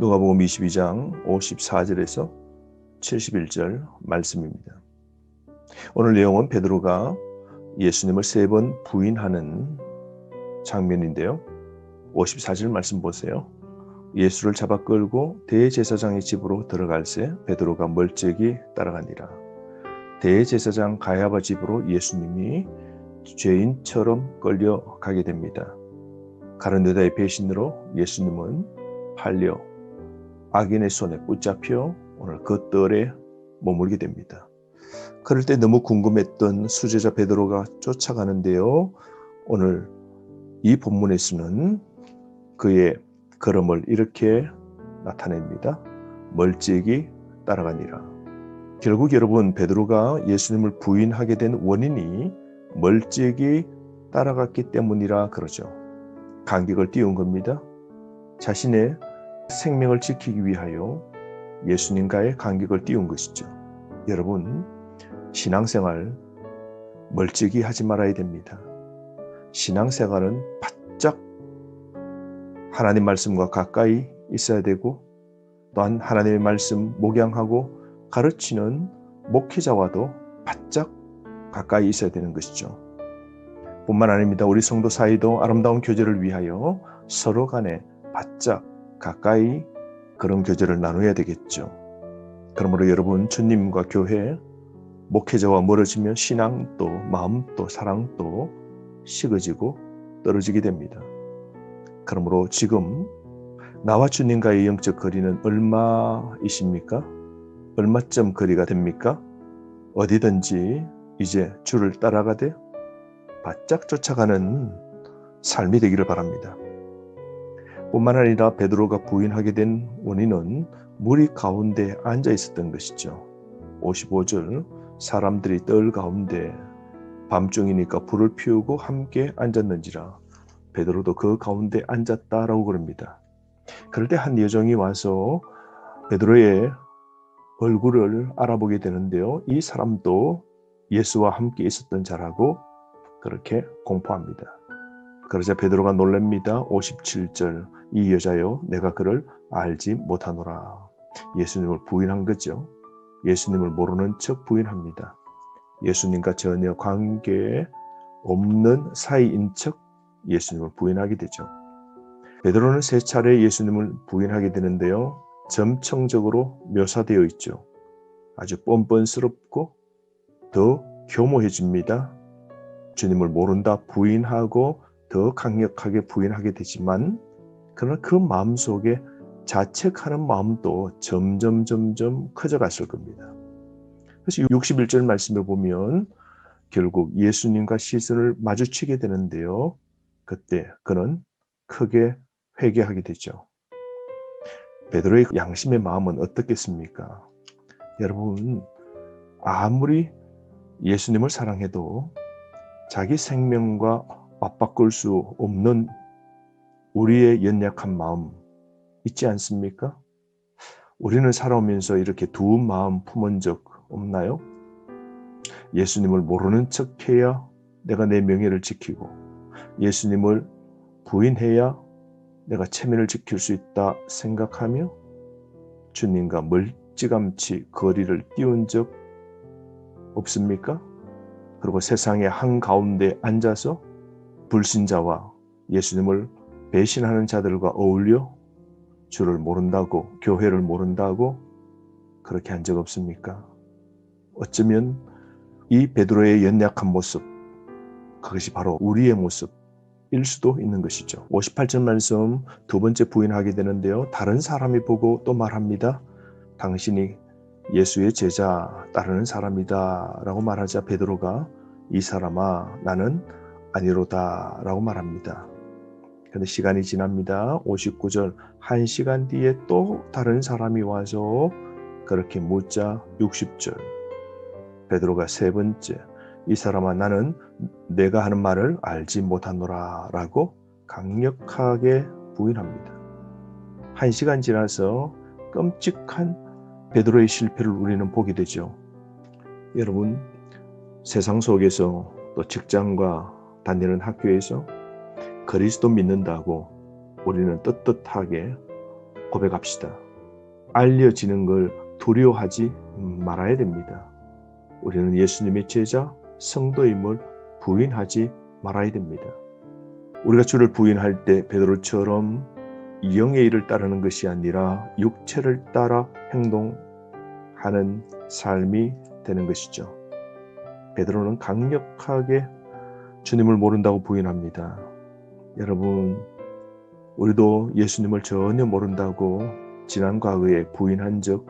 누가복음 22장 54절에서 71절 말씀입니다. 오늘 내용은 베드로가 예수님을 3번 부인하는 장면인데요. 54절 말씀 보세요. 예수를 잡아 끌고 대제사장의 집으로 들어갈새 베드로가 멀찍이 따라가니라. 대제사장 가야바 집으로 예수님이 죄인처럼 끌려가게 됩니다. 가룟 유다의 배신으로 예수님은 팔려 악인의 손에 붙잡혀 오늘 그 뜰에 머물게 됩니다. 그럴 때 너무 궁금했던 수제자 베드로가 쫓아가는데요. 오늘 이 본문에서는 그의 걸음을 이렇게 나타냅니다. 멀찍이 따라가니라. 결국 여러분, 베드로가 예수님을 부인하게 된 원인이 멀찍이 따라갔기 때문이라 그러죠. 간격을 띄운 겁니다. 자신의 생명을 지키기 위하여 예수님과의 간격을 띄운 것이죠. 여러분, 신앙생활 멀찍이 하지 말아야 됩니다. 신앙생활은 바짝 하나님 말씀과 가까이 있어야 되고, 또한 하나님의 말씀 목양하고 가르치는 목회자와도 바짝 가까이 있어야 되는 것이죠. 뿐만 아닙니다. 우리 성도 사이도 아름다운 교제를 위하여 서로 간에 바짝 가까이 그런 교제를 나눠야 되겠죠. 그러므로 여러분, 주님과 교회, 목회자와 멀어지면 신앙도 마음도 사랑도 식어지고 떨어지게 됩니다. 그러므로 지금 나와 주님과의 영적 거리는 얼마이십니까? 얼마쯤 거리가 됩니까? 어디든지 이제 주를 따라가되 바짝 쫓아가는 삶이 되기를 바랍니다. 뿐만 아니라 베드로가 부인하게 된 원인은 무리 가운데 앉아 있었던 것이죠. 55절, 사람들이 뜰 가운데 밤중이니까 불을 피우고 함께 앉았는지라. 베드로도 그 가운데 앉았다라고 그럽니다. 그럴 때 한 여종이 와서 베드로의 얼굴을 알아보게 되는데요. 이 사람도 예수와 함께 있었던 자라고 그렇게 공포합니다. 그러자 베드로가 놀랍니다. 57절, 이 여자여 내가 그를 알지 못하노라. 예수님을 부인한 거죠. 예수님을 모르는 척 부인합니다. 예수님과 전혀 관계 없는 사이인 척 예수님을 부인하게 되죠. 베드로는 3차례 예수님을 부인하게 되는데요. 점층적으로 묘사되어 있죠. 아주 뻔뻔스럽고 더 교모해집니다. 주님을 모른다 부인하고 더 강력하게 부인하게 되지만, 그러나 그 마음속에 자책하는 마음도 점점 커져갔을 겁니다. 그래서 61절 말씀을 보면 결국 예수님과 시선을 마주치게 되는데요. 그때 그는 크게 회개하게 되죠. 베드로의 양심의 마음은 어떻겠습니까? 여러분, 아무리 예수님을 사랑해도 자기 생명과 맞바꿀 수 없는 우리의 연약한 마음 있지 않습니까? 우리는 살아오면서 이렇게 두은 마음 품은 적 없나요? 예수님을 모르는 척해야 내가 내 명예를 지키고, 예수님을 부인해야 내가 체면을 지킬 수 있다 생각하며 주님과 멀찌감치 거리를 띄운 적 없습니까? 그리고 세상의 한가운데 앉아서 불신자와 예수님을 배신하는 자들과 어울려 주를 모른다고, 교회를 모른다고 그렇게 한 적 없습니까? 어쩌면 이 베드로의 연약한 모습, 그것이 바로 우리의 모습일 수도 있는 것이죠. 58절 말씀, 두 번째 부인하게 되는데요. 다른 사람이 보고 또 말합니다. 당신이 예수의 제자 따르는 사람이다 라고 말하자 베드로가 이 사람아 나는 아니로다 라고 말합니다. 그런데 시간이 지납니다. 59절, 1시간 뒤에 또 다른 사람이 와서 그렇게 묻자 60절, 베드로가 3번째, 이 사람아 나는 내가 하는 말을 알지 못하노라 라고 강력하게 부인합니다. 1시간 지나서 끔찍한 베드로의 실패를 우리는 보게 되죠. 여러분, 세상 속에서 또 직장과 다니는 학교에서 그리스도 믿는다고 우리는 떳떳하게 고백합시다. 알려지는 걸 두려워하지 말아야 됩니다. 우리는 예수님의 제자, 성도임을 부인하지 말아야 됩니다. 우리가 주를 부인할 때 베드로처럼 영의 일을 따르는 것이 아니라 육체를 따라 행동하는 삶이 되는 것이죠. 베드로는 강력하게 주님을 모른다고 부인합니다. 여러분, 우리도 예수님을 전혀 모른다고 지난 과거에 부인한 적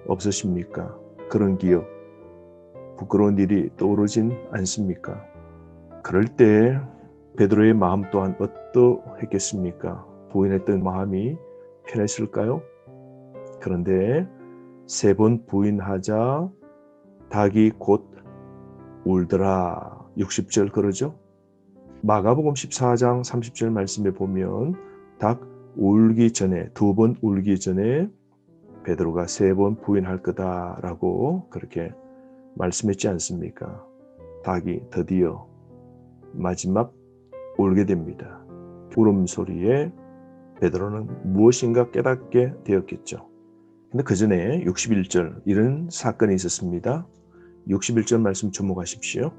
없으십니까? 그런 기억, 부끄러운 일이 떠오르진 않습니까? 그럴 때 베드로의 마음 또한 어떠했겠습니까? 부인했던 마음이 편했을까요? 그런데 3번 부인하자 닭이 곧 울더라. 60절 그러죠? 마가복음 14장 30절 말씀에 보면 닭 울기 전에 2번 울기 전에 베드로가 3번 부인할 거다라고 그렇게 말씀했지 않습니까? 닭이 드디어 마지막 울게 됩니다. 울음소리에 베드로는 무엇인가 깨닫게 되었겠죠. 근데 그 전에 61절 이런 사건이 있었습니다. 61절 말씀 주목하십시오.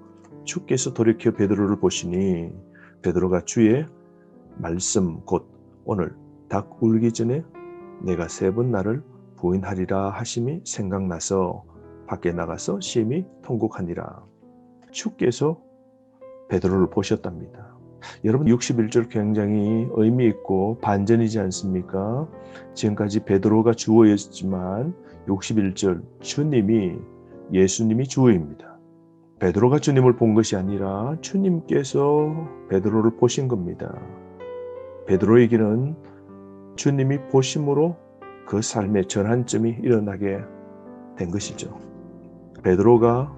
주께서 돌이켜 베드로를 보시니 베드로가 주의 말씀 곧 오늘 닭 울기 전에 내가 3번 나를 부인하리라 하심이 생각나서 밖에 나가서 심히 통곡하니라. 주께서 베드로를 보셨답니다. 여러분 61절 굉장히 의미 있고 반전이지 않습니까? 지금까지 베드로가 주어였지만 61절 주님이 예수님이 주어입니다. 베드로가 주님을 본 것이 아니라 주님께서 베드로를 보신 겁니다. 베드로에게는 주님이 보심으로 그 삶의 전환점이 일어나게 된 것이죠. 베드로가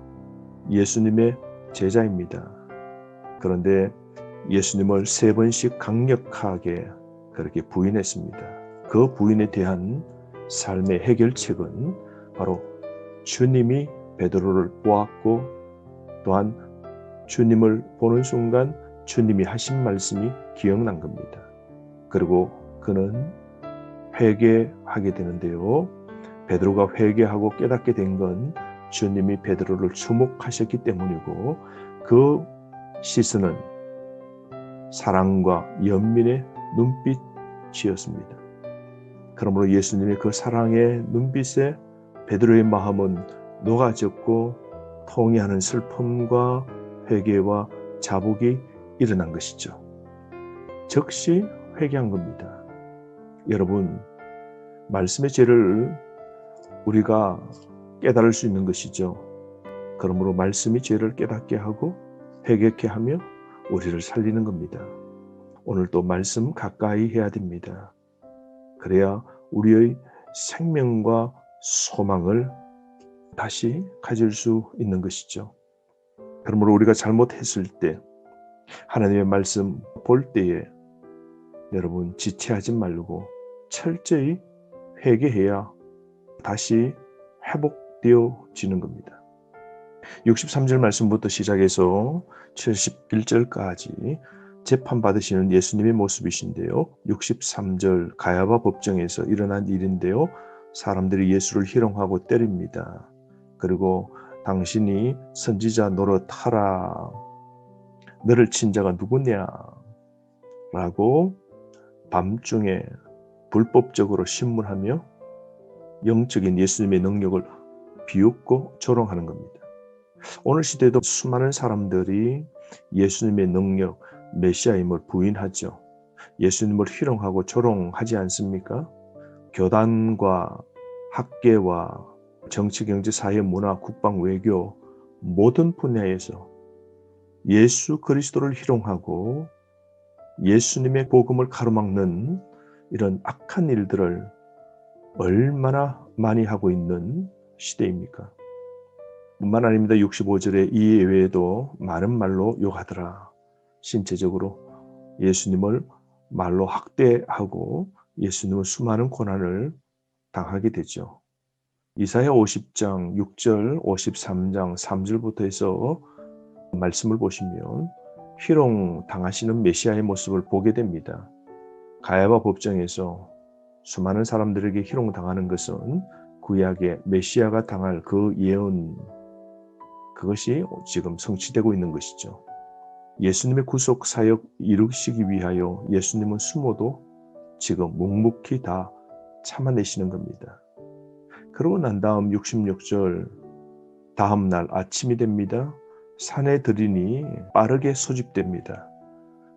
예수님의 제자입니다. 그런데 예수님을 3번씩 강력하게 그렇게 부인했습니다. 그 부인에 대한 삶의 해결책은 바로 주님이 베드로를 보았고 또한 주님을 보는 순간 주님이 하신 말씀이 기억난 겁니다. 그리고 그는 회개하게 되는데요. 베드로가 회개하고 깨닫게 된 건 주님이 베드로를 주목하셨기 때문이고 그 시선은 사랑과 연민의 눈빛이었습니다. 그러므로 예수님의 그 사랑의 눈빛에 베드로의 마음은 녹아졌고 통회하는 슬픔과 회개와 자복이 일어난 것이죠. 즉시 회개한 겁니다. 여러분, 말씀의 죄를 우리가 깨달을 수 있는 것이죠. 그러므로 말씀이 죄를 깨닫게 하고 회개케 하며 우리를 살리는 겁니다. 오늘 또 말씀 가까이 해야 됩니다. 그래야 우리의 생명과 소망을 다시 가질 수 있는 것이죠. 그러므로 우리가 잘못했을 때 하나님의 말씀 볼 때에 여러분 지체하지 말고 철저히 회개해야 다시 회복되어지는 겁니다. 63절 말씀부터 시작해서 71절까지 재판받으시는 예수님의 모습이신데요. 63절 가야바 법정에서 일어난 일인데요. 사람들이 예수를 희롱하고 때립니다. 그리고 당신이 선지자 노릇하라. 너를 친 자가 누구냐? 라고 밤중에 불법적으로 신문하며 영적인 예수님의 능력을 비웃고 조롱하는 겁니다. 오늘 시대에도 수많은 사람들이 예수님의 능력, 메시아임을 부인하죠. 예수님을 희롱하고 조롱하지 않습니까? 교단과 학계와 정치, 경제, 사회, 문화, 국방, 외교 모든 분야에서 예수 그리스도를 희롱하고 예수님의 복음을 가로막는 이런 악한 일들을 얼마나 많이 하고 있는 시대입니까? 뿐만 아닙니다. 65절에 이 외에도 많은 말로 욕하더라. 신체적으로 예수님을 말로 학대하고 예수님은 수많은 고난을 당하게 되죠. 이사야 50장 6절, 53장 3절부터 해서 말씀을 보시면 희롱 당하시는 메시아의 모습을 보게 됩니다. 가야바 법정에서 수많은 사람들에게 희롱당하는 것은 구약의 메시아가 당할 그 예언, 그것이 지금 성취되고 있는 것이죠. 예수님의 구속 사역 이루시기 위하여 예수님은 숨어도 지금 묵묵히 다 참아내시는 겁니다. 그러고 난 다음 66절, 다음 날 아침이 됩니다. 사내들인이 빠르게 소집됩니다.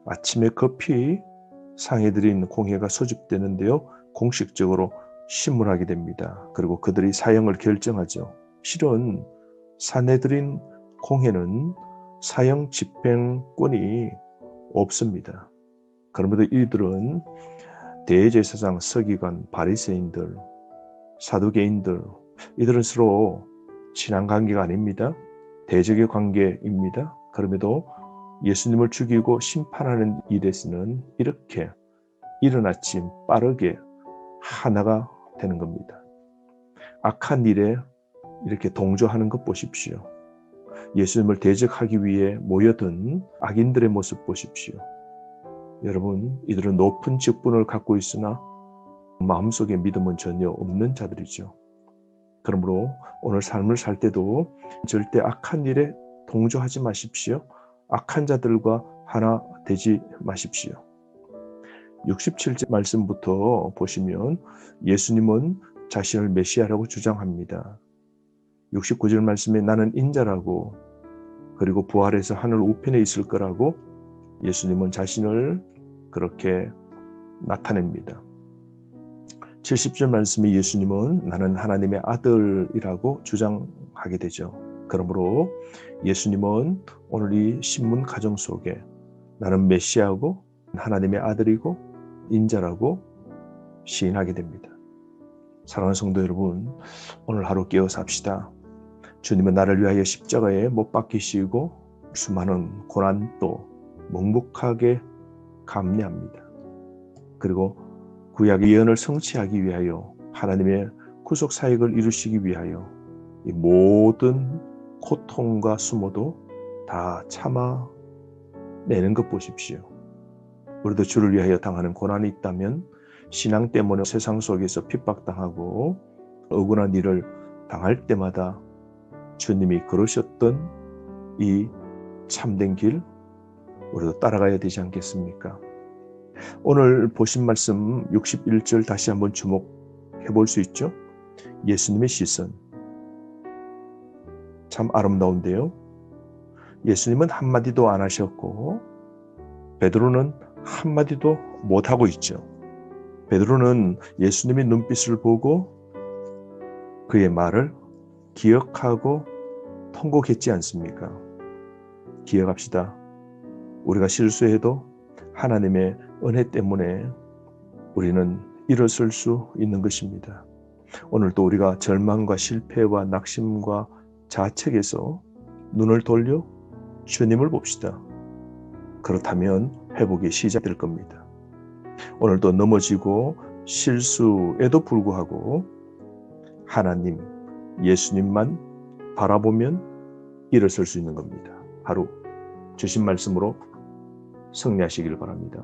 아침에 급히 상해들인 공회가 소집되는데요. 공식적으로 심문하게 됩니다. 그리고 그들이 사형을 결정하죠. 실은 사내들인 공회는 사형 집행권이 없습니다. 그럼에도 이들은 대제사장, 서기관, 바리새인들, 사두개인들, 이들은 서로 친한 관계가 아닙니다. 대적의 관계입니다. 그럼에도 예수님을 죽이고 심판하는 일에서는 이렇게 이른 아침 빠르게 하나가 되는 겁니다. 악한 일에 이렇게 동조하는 것 보십시오. 예수님을 대적하기 위해 모여든 악인들의 모습 보십시오. 여러분, 이들은 높은 직분을 갖고 있으나 마음속에 믿음은 전혀 없는 자들이죠. 그러므로 오늘 삶을 살 때도 절대 악한 일에 동조하지 마십시오. 악한 자들과 하나 되지 마십시오. 67절 말씀부터 보시면 예수님은 자신을 메시아라고 주장합니다. 69절 말씀에 나는 인자라고, 그리고 부활해서 하늘 우편에 있을 거라고 예수님은 자신을 그렇게 나타냅니다. 70절 말씀에 예수님은 나는 하나님의 아들이라고 주장하게 되죠. 그러므로 예수님은 오늘 이 신문 가정 속에 나는 메시아고 하나님의 아들이고 인자라고 시인하게 됩니다. 사랑하는 성도 여러분, 오늘 하루 깨어 삽시다. 주님은 나를 위하여 십자가에 못 박히시고 수많은 고난도 묵묵하게 감내합니다. 그리고 구약의 예언을 성취하기 위하여 하나님의 구속 사역을 이루시기 위하여 이 모든 고통과 수모도 다 참아내는 것 보십시오. 우리도 주를 위하여 당하는 고난이 있다면 신앙 때문에 세상 속에서 핍박당하고 억울한 일을 당할 때마다 주님이 걸으셨던 이 참된 길 우리도 따라가야 되지 않겠습니까? 오늘 보신 말씀 61절 다시 한번 주목해 볼 수 있죠? 예수님의 시선 참 아름다운데요. 예수님은 한마디도 안 하셨고 베드로는 한마디도 못하고 있죠. 베드로는 예수님의 눈빛을 보고 그의 말을 기억하고 통곡했지 않습니까? 기억합시다. 우리가 실수해도 하나님의 은혜 때문에 우리는 일어설 수 있는 것입니다. 오늘도 우리가 절망과 실패와 낙심과 자책에서 눈을 돌려 주님을 봅시다. 그렇다면 회복이 시작될 겁니다. 오늘도 넘어지고 실수에도 불구하고 하나님, 예수님만 바라보면 일어설 수 있는 겁니다. 하루 주신 말씀으로 승리하시길 바랍니다.